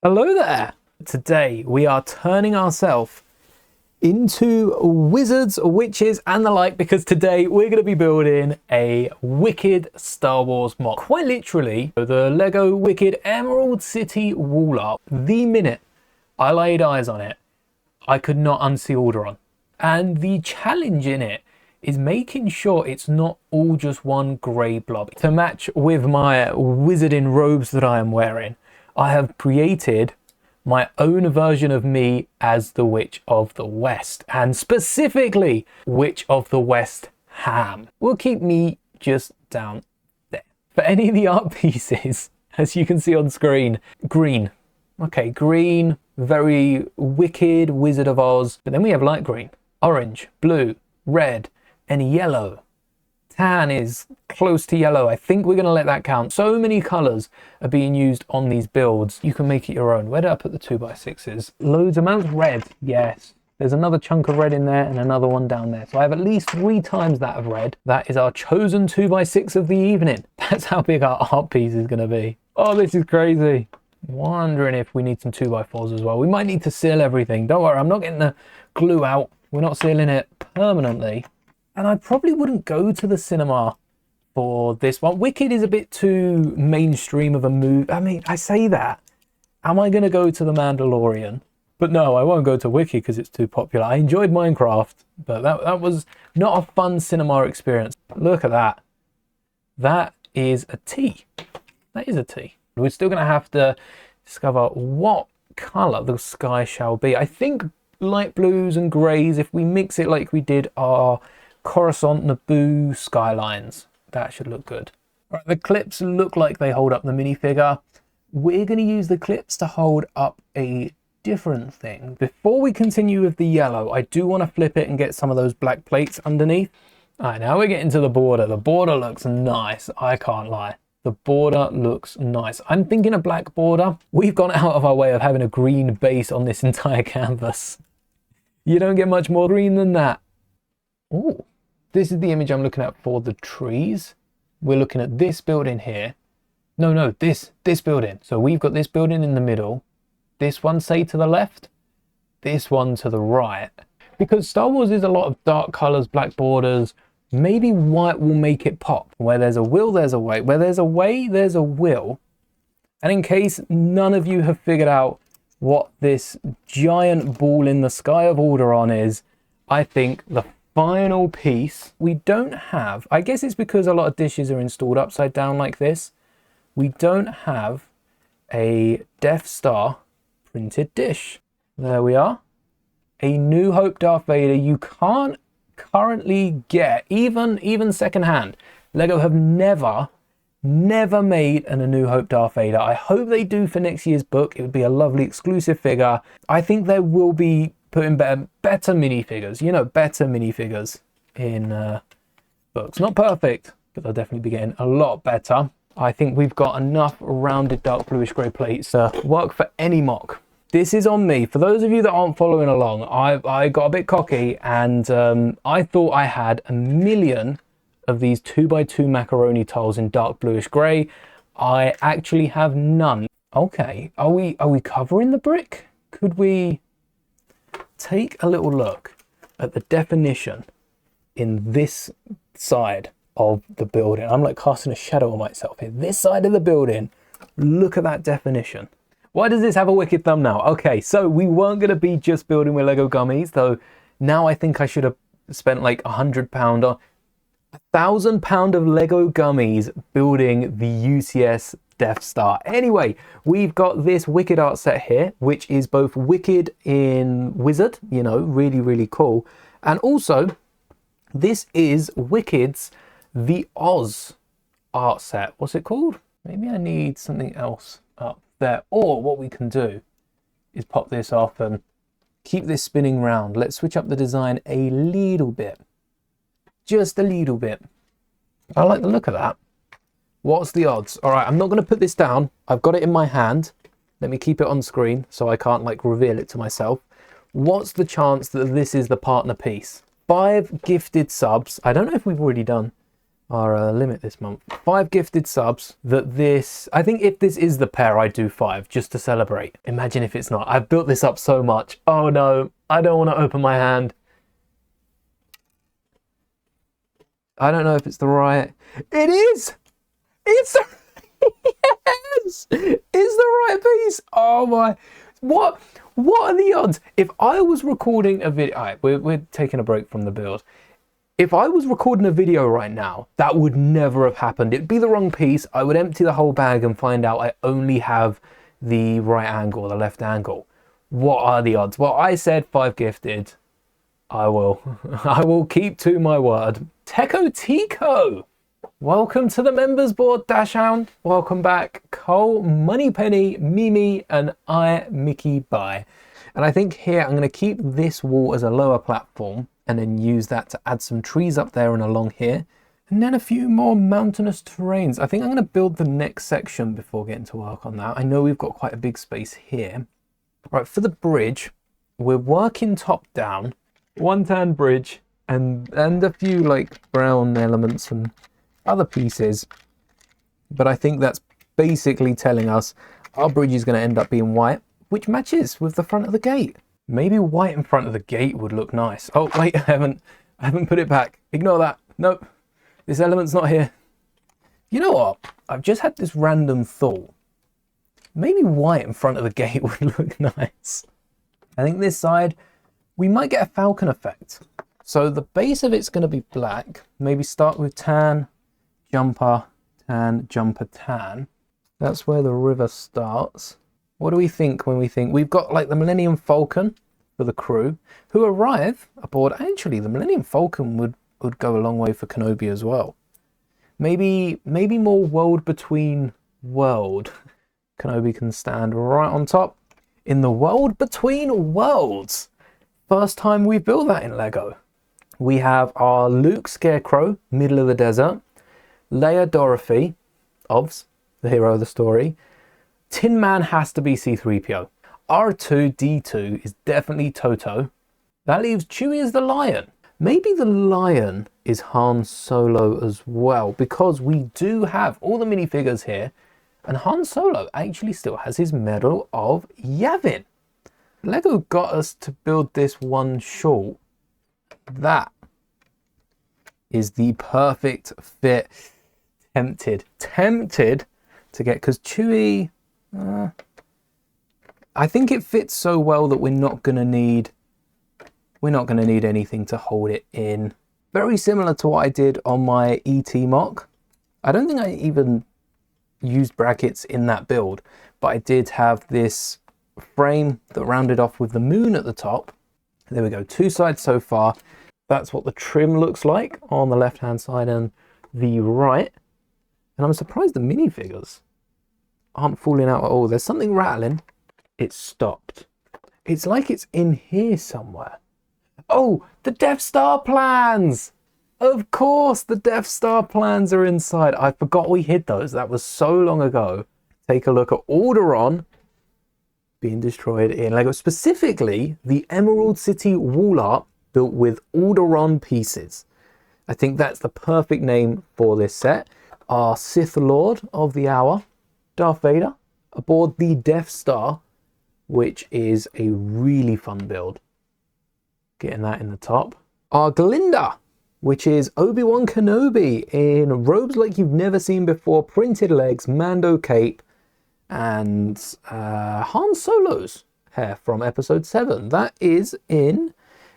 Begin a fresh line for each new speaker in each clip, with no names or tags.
Hello there! Today we are turning ourselves into wizards, witches and the like, because today we're going to be building a Wicked Star Wars MOC. Quite literally, the Lego Wicked Emerald City wall art. The minute I laid eyes on it, I could not unsee Alderaan. And the challenge in it is making sure it's not all just one grey blob. To match with my wizarding robes that I am wearing, I have created my own version of me as the Witch of the West, and specifically Witch of the West Ham. We'll keep me just down there. For any of the art pieces, as you can see on screen, green. Okay, green, very wicked Wizard of Oz. But then we have light green, orange, blue, red, and yellow. Tan is close to yellow. I think we're going to let that count. So many colours are being used on these builds. You can make it your own. Where did I put the 2x6s? Loads amounts of red. Yes. There's another chunk of red in there and another one down there. So I have at least 3 times that of red. That is our chosen 2x6 of the evening. That's how big our art piece is going to be. Oh, this is crazy. Wondering if we need some 2x4s as well. We might need to seal everything. Don't worry, I'm not getting the glue out. We're not sealing it permanently. And I probably wouldn't go to the cinema for this one. Wicked is a bit too mainstream of a movie. I mean, I say that. Am I going to go to The Mandalorian? But no, I won't go to Wicked because it's too popular. I enjoyed Minecraft, but that was not a fun cinema experience. Look at that. That is a T. That is a T. We're still going to have to discover what colour the sky shall be. I think light blues and greys, if we mix it like we did our Coruscant Naboo skylines, that should look good. Right, the clips look like they hold up the minifigure. We're going to use the clips to hold up a different thing. Before we continue with the yellow, I do want to flip it and get some of those black plates underneath. All right, now we're getting to the border. The border looks nice, I can't lie. The border looks nice. I'm thinking a black border. We've gone out of our way of having a green base on this entire canvas. You don't get much more green than that. Oh, this is the image I'm looking at for the trees. We're looking at this building here. No, this building. So we've got this building in the middle. This one, say, to the left. This one to the right. Because Star Wars is a lot of dark colors, black borders. Maybe white will make it pop. Where there's a will, there's a way. Where there's a way, there's a will. And in case none of you have figured out what this giant ball in the sky of Alderaan is, I think the final piece we don't have, I guess it's because a lot of dishes are installed upside down like this, we don't have a Death Star printed dish. There we are. A New Hope Darth Vader you can't currently get, even secondhand. Lego have never made a New Hope Darth Vader. I hope they do for next year's book. It would be a lovely exclusive figure. I think there will be putting better minifigures, you know, better minifigures in books. Not perfect, but they'll definitely be getting a lot better. I think we've got enough rounded dark bluish grey plates to work for any MOC. This is on me. For those of you that aren't following along, I got a bit cocky and I thought I had a million of these 2x2 macaroni tiles in dark bluish grey. I actually have none. Okay, are we covering the brick? Could we take a little look at the definition in this side of the building? I'm like casting a shadow on myself here. This side of the building, look at that definition. Why does this have a wicked thumbnail? Okay, so we weren't going to be just building with Lego gummies, though now I think I should have spent like £100 on £1,000 of Lego gummies building the UCS Death Star. Anyway, we've got this Wicked art set here, which is both Wicked in Wizard, you know, really cool. And also, this is Wicked's The Oz art set. What's it called? Maybe I need something else up there. Or what we can do is pop this off and keep this spinning round. Let's switch up the design a little bit. Just a little bit. I like the look of that. What's the odds? All right, I'm not going to put this down. I've got it in my hand. Let me keep it on screen so I can't like reveal it to myself. What's the chance that this is the partner piece? 5 gifted subs. I don't know if we've already done our limit this month. 5 gifted subs. I think if this is the pair, I do 5 just to celebrate. Imagine if it's not. I've built this up so much. Oh no, I don't want to open my hand. I don't know if it's the right. It is. It's yes. It's the right piece. Oh my. What are the odds? If I was recording a video, all right, we're taking a break from the build. If I was recording a video right now, that would never have happened. It'd be the wrong piece. I would empty the whole bag and find out I only have the right angle, the left angle. What are the odds? Well, I said 5 gifted. I will keep to my word. Teco Tico. Welcome to the members board, Dashhound. Welcome back, Cole, Moneypenny, Mimi, and I, Mickey Bye. And I think here I'm going to keep this wall as a lower platform and then use that to add some trees up there and along here. And then a few more mountainous terrains. I think I'm going to build the next section before getting to work on that. I know we've got quite a big space here. Right, for the bridge, we're working top down. 1-turn bridge and a few like brown elements and other pieces. But I think that's basically telling us our bridge is going to end up being white, which matches with the front of the gate. Maybe white in front of the gate would look nice. Oh wait, I haven't put it back. Ignore that. Nope, this element's not here. You know what? I've just had this random thought. Maybe white in front of the gate would look nice. I think this side, we might get a falcon effect. So the base of it's going to be black. Maybe start with tan, jumper, tan, jumper, tan. That's where the river starts. What do we think when we think? We've got like the Millennium Falcon for the crew who arrive aboard. Actually, the Millennium Falcon would go a long way for Kenobi as well. Maybe more world between world. Kenobi can stand right on top in the world between worlds. First time we built that in Lego. We have our Luke Scarecrow, middle of the desert. Leia Dorothy, Ovs, the hero of the story. Tin Man has to be C-3PO. R2-D2 is definitely Toto. That leaves Chewie as the lion. Maybe the lion is Han Solo as well, because we do have all the minifigures here, and Han Solo actually still has his Medal of Yavin. Lego got us to build this one short. That is the perfect fit. Tempted to get, because Chewie, I think it fits so well that we're not gonna need anything to hold it in. Very similar to what I did on my ET mock. I don't think I even used brackets in that build, but I did have this frame that rounded off with the moon at the top. There we go, 2 sides so far. That's what the trim looks like on the left hand side and the right. And I'm surprised the minifigures aren't falling out at all. There's something rattling. It stopped. It's like it's in here somewhere. Oh, the Death Star plans! Of course, the Death Star plans are inside. I forgot we hid those. That was so long ago. Take a look at Alderaan being destroyed in Lego. Specifically, the Emerald City wall art built with Alderaan pieces. I think that's the perfect name for this set. Our Sith Lord of the Hour, Darth Vader, aboard the Death Star, which is a really fun build. Getting that in the top. Our Glinda, which is Obi-Wan Kenobi in robes like you've never seen before, printed legs, Mando cape, and Han Solo's hair from episode 7. That is in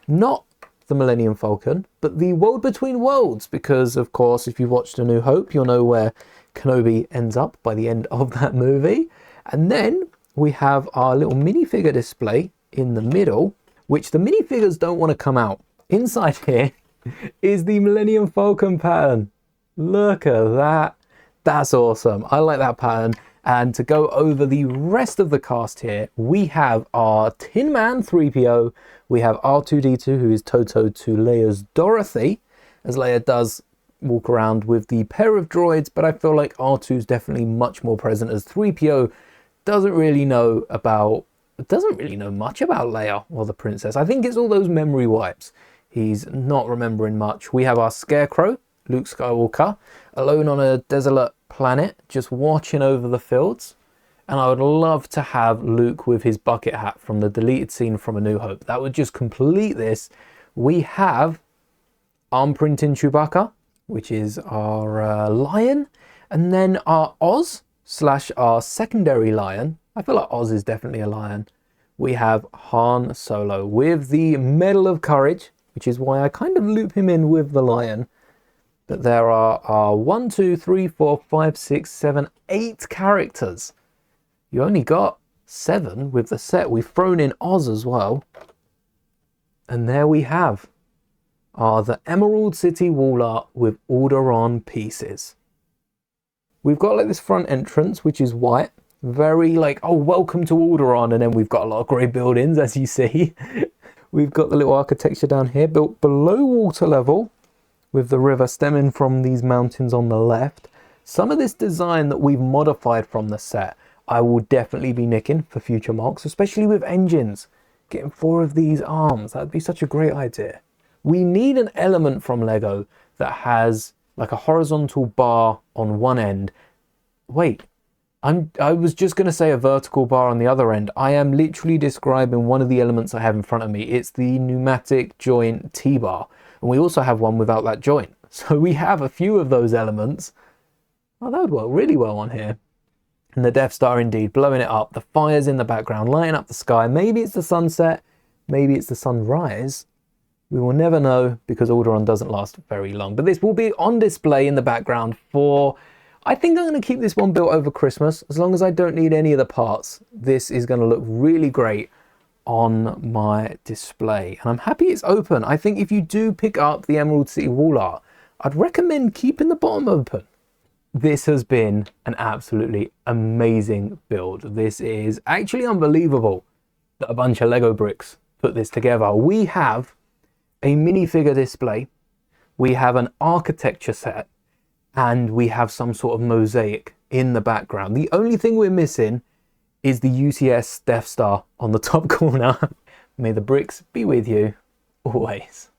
not the Millennium Falcon, but the World Between Worlds, because of course if you've watched A New Hope, you'll know where Kenobi ends up by the end of that movie. And then we have our little minifigure display in the middle, which the minifigures don't want to come out. Inside here is the Millennium Falcon pattern. Look at that. That's awesome. I like that pattern. And to go over the rest of the cast here, we have our Tin Man 3PO, we have R2-D2, who is Toto to Leia's Dorothy, as Leia does walk around with the pair of droids, but I feel like R2 is definitely much more present, as 3PO doesn't really know much about Leia or the princess. I think it's all those memory wipes. He's not remembering much. We have our Scarecrow, Luke Skywalker alone on a desolate planet, just watching over the fields. And I would love to have Luke with his bucket hat from the deleted scene from A New Hope. That would just complete this. We have arm printing Chewbacca, which is our lion. And then our Oz / our secondary lion. I feel like Oz is definitely a lion. We have Han Solo with the Medal of Courage, which is why I kind of loop him in with the lion. But there are our 1, 2, 3, 4, 5, 6, 7, 8 characters. You only got 7 with the set. We've thrown in Oz as well. And there we have the Emerald City wall art with Alderaan pieces. We've got like this front entrance, which is white. Very like, oh, welcome to Alderaan. And then we've got a lot of grey buildings, as you see. We've got the little architecture down here, built below water level, with the river stemming from these mountains on the left. Some of this design that we've modified from the set, I will definitely be nicking for future mocks, especially with engines. Getting 4 of these arms, that'd be such a great idea. We need an element from Lego that has like a horizontal bar on one end. Wait, I was just going to say a vertical bar on the other end. I am literally describing one of the elements I have in front of me. It's the pneumatic joint T-bar. And we also have one without that joint. So we have a few of those elements. Oh, that would work really well on here. And the Death Star indeed, blowing it up. The fires in the background, lighting up the sky. Maybe it's the sunset. Maybe it's the sunrise. We will never know because Alderaan doesn't last very long. But this will be on display in the background for... I think I'm going to keep this one built over Christmas. As long as I don't need any of the parts, this is going to look really great on my display. And I'm happy it's open. I think if you do pick up the Emerald City wall art, I'd recommend keeping the bottom open. This has been an absolutely amazing build. This is actually unbelievable that a bunch of Lego bricks put this together. We have a minifigure display, we have an architecture set, and we have some sort of mosaic in the background. The only thing we're missing is the UCS Death Star on the top corner. May the bricks be with you always.